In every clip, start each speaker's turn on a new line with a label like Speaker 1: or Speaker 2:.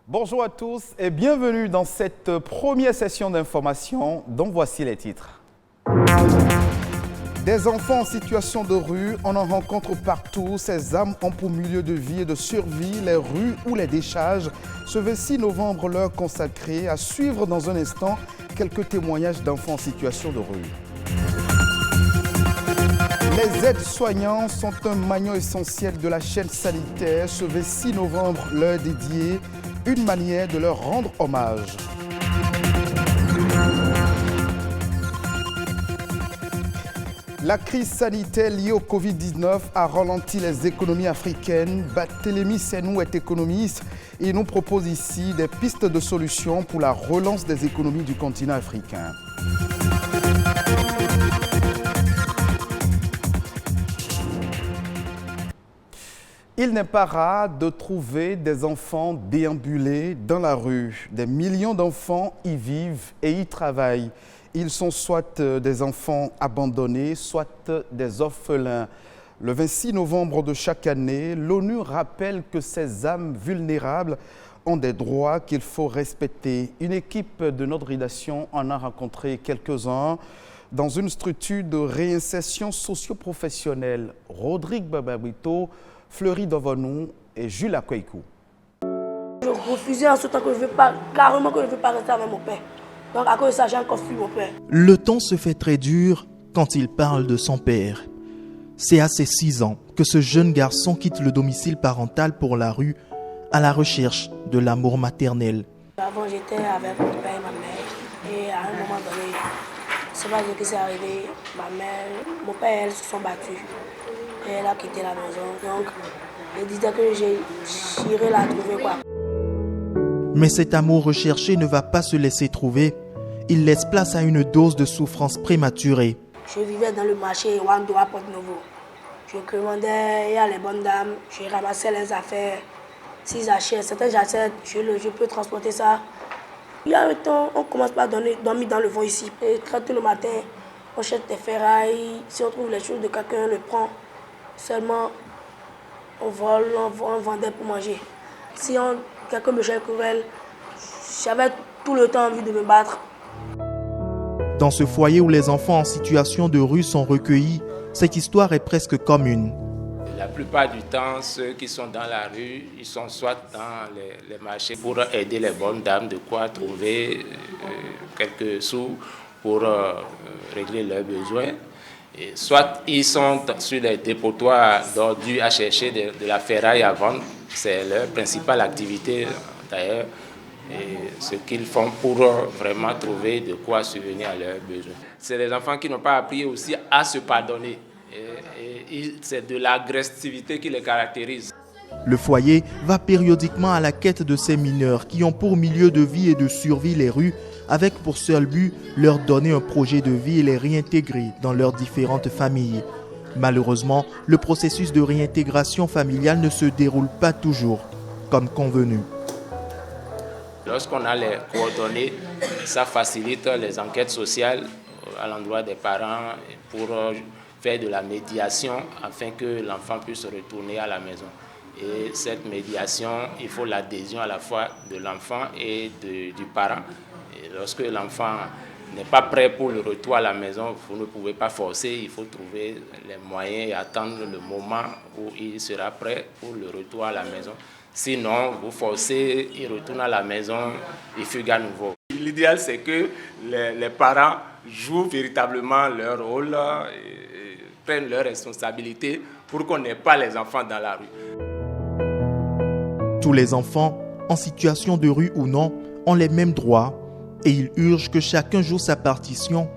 Speaker 1: Bonjour à tous et bienvenue dans cette première session d'information dont voici les titres. Des enfants en situation de rue, on en rencontre partout. Ces âmes ont pour milieu de vie et de survie les rues ou les décharges. Ce 26 novembre leur consacré. À suivre dans un instant quelques témoignages d'enfants en situation de rue. Les aides-soignants sont un maillon essentiel de la chaîne sanitaire. Ce 26 novembre leur dédié, une manière de leur rendre hommage. La crise sanitaire liée au Covid-19 a ralenti les économies africaines. Barthélémy Senou est économiste et nous propose ici des pistes de solutions pour la relance des économies du continent africain. Il n'est pas rare de trouver des enfants déambulés dans la rue. Des millions d'enfants y vivent et y travaillent. Ils sont soit des enfants abandonnés, soit des orphelins. Le 26 novembre de chaque année, l'ONU rappelle que ces âmes vulnérables ont des droits qu'il faut respecter. Une équipe de notre rédaction en a rencontré quelques-uns dans une structure de réinsertion socio-professionnelle. Rodrigue Bababito, Fleury Dovonou et Jules Akweikou.
Speaker 2: Je refusais en ce temps que je ne veux pas, carrément que je ne veux pas rester avec mon père. Donc à cause de ça, j'ai encore fui mon père.
Speaker 3: Le temps se fait très dur quand il parle de son père. C'est à ses 6 ans que ce jeune garçon quitte le domicile parental pour la rue à la recherche de l'amour maternel.
Speaker 2: Avant, j'étais avec mon père et ma mère. Et à un moment donné, c'est pas ce qui s'est arrivé. Ma mère, mon père et elle se sont battus. Et elle a quitté la maison. Donc, elle disait que j'irai la trouver quoi.
Speaker 3: Mais cet amour recherché ne va pas se laisser trouver. Il laisse place à une dose de souffrance prématurée.
Speaker 2: Je vivais dans le marché Wandoa Porte-Nouveau. Je commandais à les bonnes dames, je ramassais les affaires. S'ils achètent, certains j'achète, je peux transporter ça. Il y a un temps, on commence par dormir dans le vent ici. Et très tôt le matin, on cherche des ferrailles. Si on trouve les choses de quelqu'un, on le prend. Seulement, on vole, on vendait pour manger. Si quelqu'un me jette cruel, j'avais tout le temps envie de me battre.
Speaker 3: Dans ce foyer où les enfants en situation de rue sont recueillis, cette histoire est presque commune.
Speaker 4: La plupart du temps, ceux qui sont dans la rue, ils sont soit dans les marchés pour aider les bonnes dames de quoi trouver quelques sous pour régler leurs besoins. Et soit ils sont sur les dépotoirs d'ordures à chercher de la ferraille à vendre. C'est leur principale activité d'ailleurs. Et ce qu'ils font pour vraiment trouver de quoi subvenir à leurs besoins. C'est les enfants qui n'ont pas appris aussi à se pardonner. Et c'est de l'agressivité qui les caractérise.
Speaker 3: Le foyer va périodiquement à la quête de ces mineurs qui ont pour milieu de vie et de survie les rues, avec pour seul but leur donner un projet de vie et les réintégrer dans leurs différentes familles. Malheureusement, le processus de réintégration familiale ne se déroule pas toujours comme convenu.
Speaker 4: Lorsqu'on a les coordonnées, ça facilite les enquêtes sociales à l'endroit des parents pour faire de la médiation afin que l'enfant puisse retourner à la maison. Et cette médiation, il faut l'adhésion à la fois de l'enfant et du parent. Et lorsque l'enfant n'est pas prêt pour le retour à la maison, vous ne pouvez pas forcer, il faut trouver les moyens et attendre le moment où il sera prêt pour le retour à la maison. Sinon, vous forcez, il retourne à la maison, il fugue à nouveau. L'idéal, c'est que les parents jouent véritablement leur rôle et prennent leurs responsabilités pour qu'on n'ait pas les enfants dans la rue.
Speaker 3: Tous les enfants, en situation de rue ou non, ont les mêmes droits et il urge que chacun joue sa partition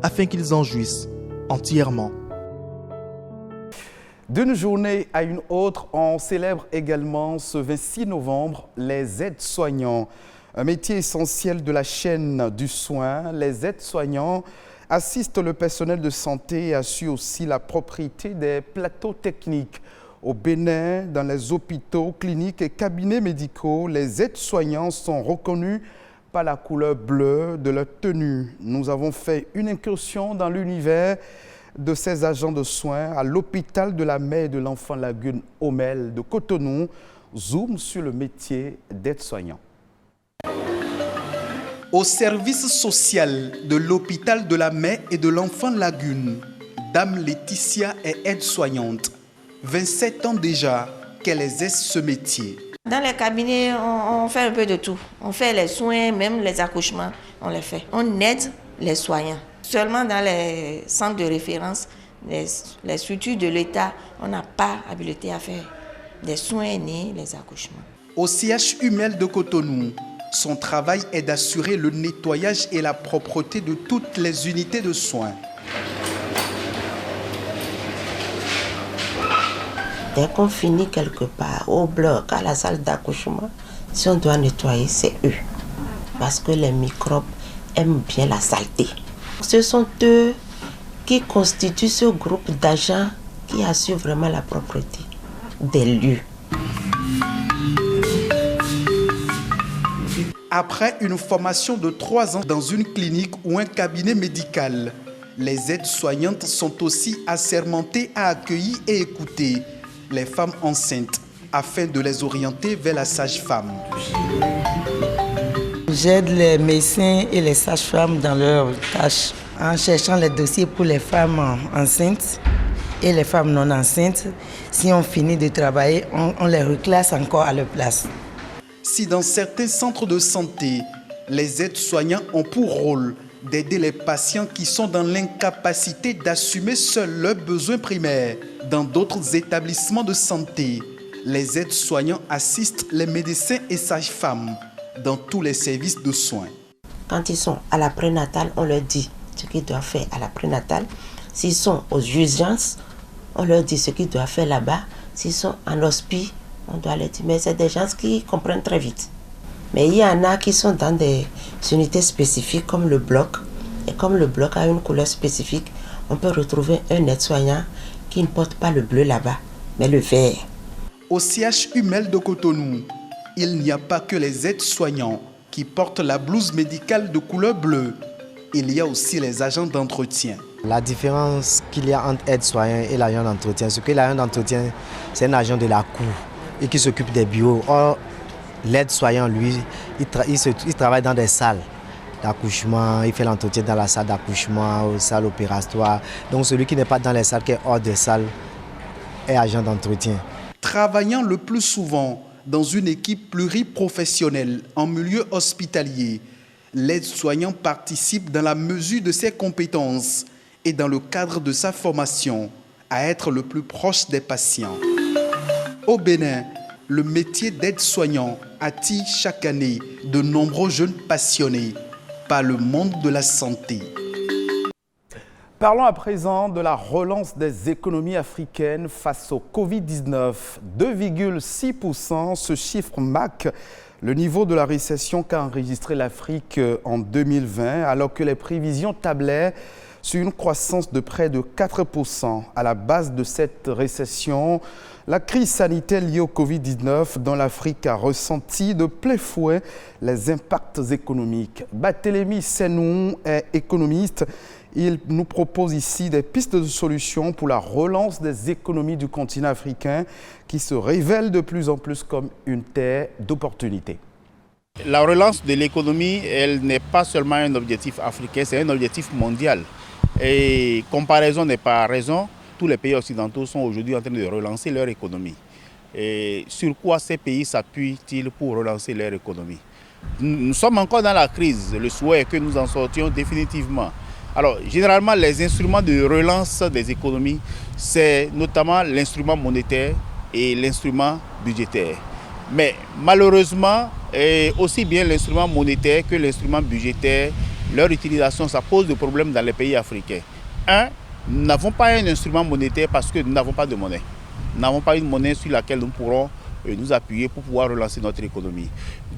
Speaker 3: afin qu'ils en jouissent entièrement.
Speaker 1: D'une journée à une autre, on célèbre également ce 26 novembre les aides-soignants. Un métier essentiel de la chaîne du soin. Les aides-soignants assistent le personnel de santé et assurent aussi la propriété des plateaux techniques. Au Bénin, dans les hôpitaux, cliniques et cabinets médicaux, les aides-soignants sont reconnus pas la couleur bleue de leur tenue. Nous avons fait une incursion dans l'univers de ces agents de soins à l'hôpital de la mère et de l'enfant Lagune Omel de Cotonou. Zoom sur le métier d'aide-soignant.
Speaker 5: Au service social de l'hôpital de la mère et de l'enfant Lagune, Dame Laetitia est aide-soignante. 27 ans déjà qu'elle exerce ce métier.
Speaker 6: Dans les cabinets, on fait un peu de tout. On fait les soins, même les accouchements, on les fait. On aide les soignants. Seulement dans les centres de référence, les structures de l'État, on n'a pas habilité à faire des soins aînés, les accouchements.
Speaker 5: Au CHU Mel de Cotonou, son travail est d'assurer le nettoyage et la propreté de toutes les unités de soins.
Speaker 6: Dès qu'on finit quelque part, au bloc, à la salle d'accouchement, si on doit nettoyer, c'est eux. Parce que les microbes aiment bien la saleté. Ce sont eux qui constituent ce groupe d'agents qui assurent vraiment la propreté des lieux.
Speaker 5: Après une formation de 3 ans dans une clinique ou un cabinet médical, les aides-soignantes sont aussi assermentées à accueillir et écouter les femmes enceintes afin de les orienter vers la sage-femme.
Speaker 7: J'aide les médecins et les sages-femmes dans leurs tâches en cherchant les dossiers pour les femmes enceintes et les femmes non enceintes. Si on finit de travailler, on les reclasse encore à leur place.
Speaker 5: Si dans certains centres de santé, les aides-soignants ont pour rôle d'aider les patients qui sont dans l'incapacité d'assumer seuls leurs besoins primaires, dans d'autres établissements de santé, les aides-soignants assistent les médecins et sages-femmes dans tous les services de soins.
Speaker 6: Quand ils sont à la prénatale, on leur dit ce qu'ils doivent faire à la prénatale. S'ils sont aux urgences, on leur dit ce qu'ils doivent faire là-bas. S'ils sont en hospice, on doit leur dire, mais c'est des gens qui comprennent très vite. Mais il y en a qui sont dans des unités spécifiques comme le bloc. Et comme le bloc a une couleur spécifique, on peut retrouver un aide-soignant qui ne porte pas le bleu là-bas, mais le vert.
Speaker 5: Au CHU Mel de Cotonou, il n'y a pas que les aides-soignants qui portent la blouse médicale de couleur bleue. Il y a aussi les agents d'entretien.
Speaker 8: La différence qu'il y a entre aide-soignant et l'agent d'entretien, c'est que l'agent d'entretien, c'est un agent de la cour et qui s'occupe des bureaux. Or, l'aide-soignant, lui, il travaille dans des salles d'accouchement, il fait l'entretien dans la salle d'accouchement, aux salles opératoires. Donc celui qui n'est pas dans les salles, qui est hors des salles, est agent d'entretien.
Speaker 5: Travaillant le plus souvent dans une équipe pluriprofessionnelle en milieu hospitalier, l'aide-soignant participe dans la mesure de ses compétences et dans le cadre de sa formation à être le plus proche des patients. Au Bénin, le métier d'aide-soignant attire chaque année de nombreux jeunes passionnés par le monde de la santé.
Speaker 1: Parlons à présent de la relance des économies africaines face au Covid-19. 2,6%, ce chiffre marque le niveau de la récession qu'a enregistré l'Afrique en 2020, alors que les prévisions tablaient sur une croissance de près de 4%. À la base de cette récession, la crise sanitaire liée au Covid-19 dont l'Afrique a ressenti de plein fouet les impacts économiques. Barthélémy Senou est économiste. Il nous propose ici des pistes de solutions pour la relance des économies du continent africain qui se révèle de plus en plus comme une terre d'opportunités.
Speaker 9: La relance de l'économie, elle n'est pas seulement un objectif africain, c'est un objectif mondial. Et comparaison n'est pas raison. Tous les pays occidentaux sont aujourd'hui en train de relancer leur économie. Et sur quoi ces pays s'appuient-ils pour relancer leur économie? Nous sommes encore dans la crise. Le souhait est que nous en sortions définitivement. Alors, généralement, les instruments de relance des économies, c'est notamment l'instrument monétaire et l'instrument budgétaire. Mais malheureusement, aussi bien l'instrument monétaire que l'instrument budgétaire, leur utilisation, ça pose des problèmes dans les pays africains. Nous n'avons pas un instrument monétaire parce que nous n'avons pas de monnaie. Nous n'avons pas une monnaie sur laquelle nous pourrons nous appuyer pour pouvoir relancer notre économie.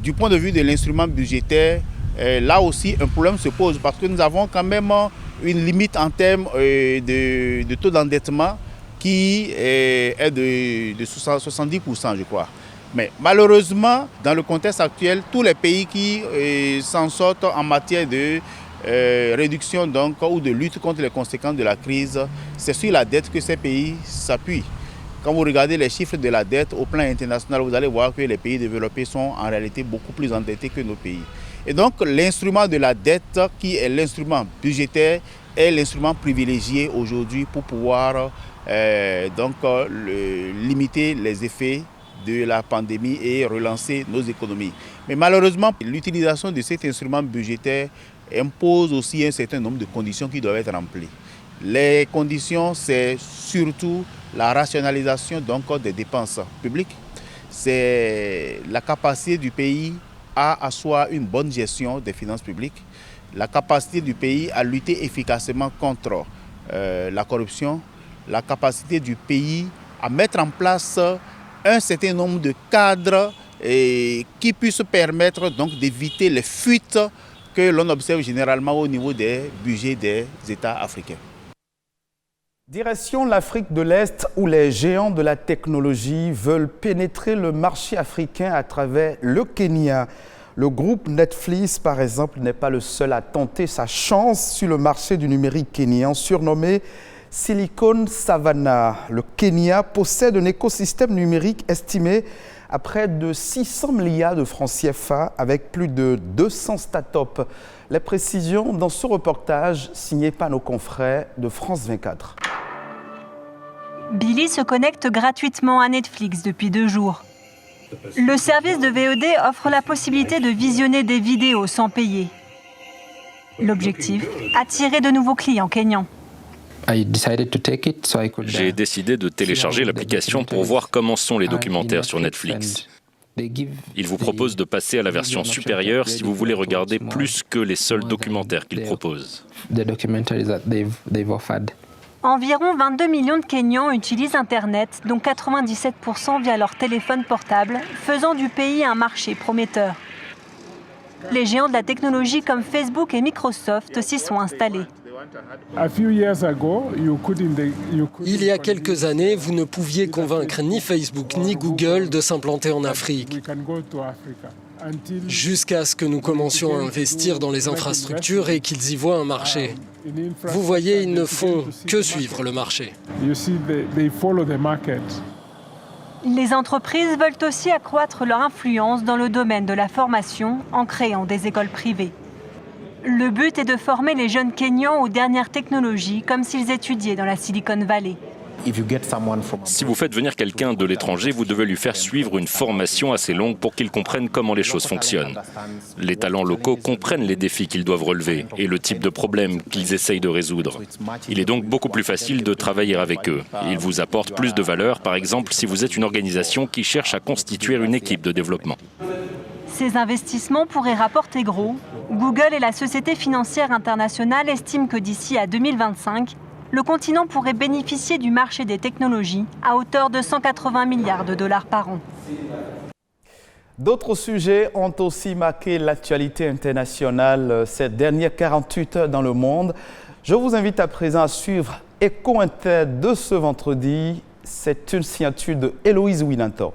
Speaker 9: Du point de vue de l'instrument budgétaire, là aussi un problème se pose parce que nous avons quand même une limite en termes de taux d'endettement qui est de 70%, je crois. Mais malheureusement, dans le contexte actuel, tous les pays qui s'en sortent en matière de réduction donc, ou de lutte contre les conséquences de la crise, c'est sur la dette que ces pays s'appuient. Quand vous regardez les chiffres de la dette au plan international, vous allez voir que les pays développés sont en réalité beaucoup plus endettés que nos pays. Et donc l'instrument de la dette, qui est l'instrument budgétaire, est l'instrument privilégié aujourd'hui pour pouvoir limiter les effets de la pandémie et relancer nos économies. Mais malheureusement, l'utilisation de cet instrument budgétaire impose aussi un certain nombre de conditions qui doivent être remplies. Les conditions, c'est surtout la rationalisation donc, des dépenses publiques. C'est la capacité du pays à asseoir une bonne gestion des finances publiques, la capacité du pays à lutter efficacement contre la corruption, la capacité du pays à mettre en place un certain nombre de cadres qui puissent permettre donc d'éviter les fuites que l'on observe généralement au niveau des budgets des États africains.
Speaker 1: Direction l'Afrique de l'Est où les géants de la technologie veulent pénétrer le marché africain à travers le Kenya. Le groupe Netflix, par exemple, n'est pas le seul à tenter sa chance sur le marché du numérique kényan, surnommé Silicon Savannah. Le Kenya possède un écosystème numérique estimé à près de 600 milliards de francs CFA avec plus de 200 startups. Les précisions dans ce reportage signé par nos confrères de France 24.
Speaker 10: Billy se connecte gratuitement à Netflix depuis 2 jours. Le service de VOD offre la possibilité de visionner des vidéos sans payer. L'objectif, attirer de nouveaux clients kenyans.
Speaker 11: J'ai décidé de télécharger l'application pour voir comment sont les documentaires sur Netflix. Ils vous proposent de passer à la version supérieure si vous voulez regarder plus que les seuls documentaires qu'ils proposent.
Speaker 10: Environ 22 millions de Kenyans utilisent Internet, dont 97% via leur téléphone portable, faisant du pays un marché prometteur. Les géants de la technologie comme Facebook et Microsoft s'y sont installés.
Speaker 12: Il y a quelques années, vous ne pouviez convaincre ni Facebook ni Google de s'implanter en Afrique. Jusqu'à ce que nous commencions à investir dans les infrastructures et qu'ils y voient un marché. Vous voyez, ils ne font que suivre le marché.
Speaker 10: Les entreprises veulent aussi accroître leur influence dans le domaine de la formation en créant des écoles privées. Le but est de former les jeunes Kenyans aux dernières technologies comme s'ils étudiaient dans la Silicon Valley.
Speaker 11: Si vous faites venir quelqu'un de l'étranger, vous devez lui faire suivre une formation assez longue pour qu'il comprenne comment les choses fonctionnent. Les talents locaux comprennent les défis qu'ils doivent relever et le type de problèmes qu'ils essayent de résoudre. Il est donc beaucoup plus facile de travailler avec eux. Ils vous apportent plus de valeur, par exemple, si vous êtes une organisation qui cherche à constituer une équipe de développement.
Speaker 10: Ces investissements pourraient rapporter gros. Google et la Société financière internationale estiment que d'ici à 2025, le continent pourrait bénéficier du marché des technologies à hauteur de 180 milliards de dollars par an.
Speaker 1: D'autres sujets ont aussi marqué l'actualité internationale ces dernières 48 heures dans le monde. Je vous invite à présent à suivre Écho Inter de ce vendredi. C'est une signature de Héloïse Winantor.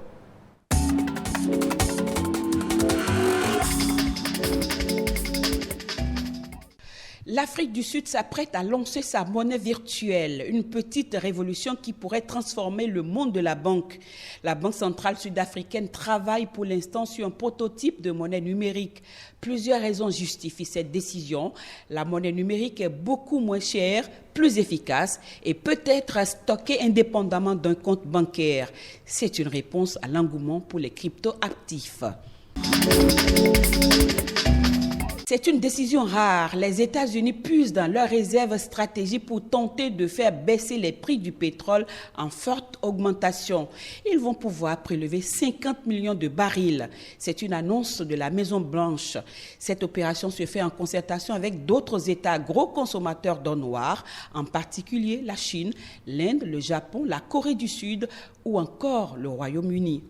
Speaker 13: L'Afrique du Sud s'apprête à lancer sa monnaie virtuelle, une petite révolution qui pourrait transformer le monde de la banque. La Banque centrale sud-africaine travaille pour l'instant sur un prototype de monnaie numérique. Plusieurs raisons justifient cette décision. La monnaie numérique est beaucoup moins chère, plus efficace et peut être stockée indépendamment d'un compte bancaire. C'est une réponse à l'engouement pour les crypto-actifs. C'est une décision rare. Les États-Unis puisent dans leurs réserves stratégiques pour tenter de faire baisser les prix du pétrole en forte augmentation. Ils vont pouvoir prélever 50 millions de barils. C'est une annonce de la Maison-Blanche. Cette opération se fait en concertation avec d'autres États gros consommateurs d'or noir, en particulier la Chine, l'Inde, le Japon, la Corée du Sud ou encore le Royaume-Uni.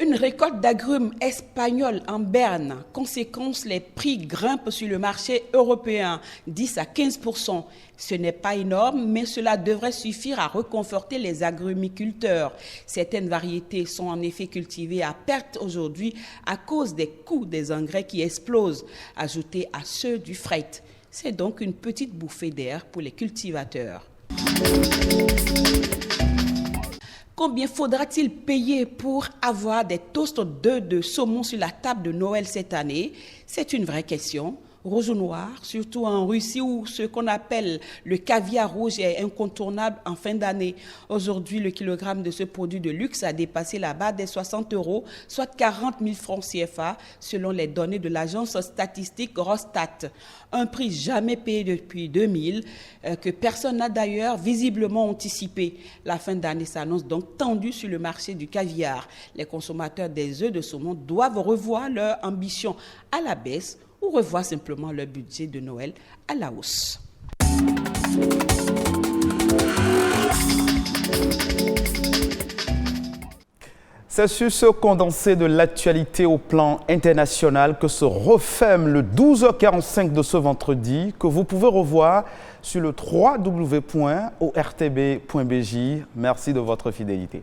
Speaker 13: Une récolte d'agrumes espagnols en berne. Conséquence, les prix grimpent sur le marché européen, 10 à 15%. Ce n'est pas énorme, mais cela devrait suffire à reconforter les agrumiculteurs. Certaines variétés sont en effet cultivées à perte aujourd'hui à cause des coûts des engrais qui explosent, ajoutés à ceux du fret. C'est donc une petite bouffée d'air pour les cultivateurs. Combien faudra-t-il payer pour avoir des toasts d'œufs de saumon sur la table de Noël cette année? C'est une vraie question. Rouge ou noir, surtout en Russie où ce qu'on appelle le caviar rouge est incontournable en fin d'année. Aujourd'hui, le kilogramme de ce produit de luxe a dépassé la barre des 60 €, soit 40 000 francs CFA, selon les données de l'agence statistique Rostat. Un prix jamais payé depuis 2000, que personne n'a d'ailleurs visiblement anticipé. La fin d'année s'annonce donc tendue sur le marché du caviar. Les consommateurs des œufs de saumon doivent revoir leur ambition à la baisse ou revoir simplement leur budget de Noël à la hausse.
Speaker 1: C'est sur ce condensé de l'actualité au plan international que se referme le 12h45 de ce vendredi, que vous pouvez revoir sur le www.ortb.bj. Merci de votre fidélité.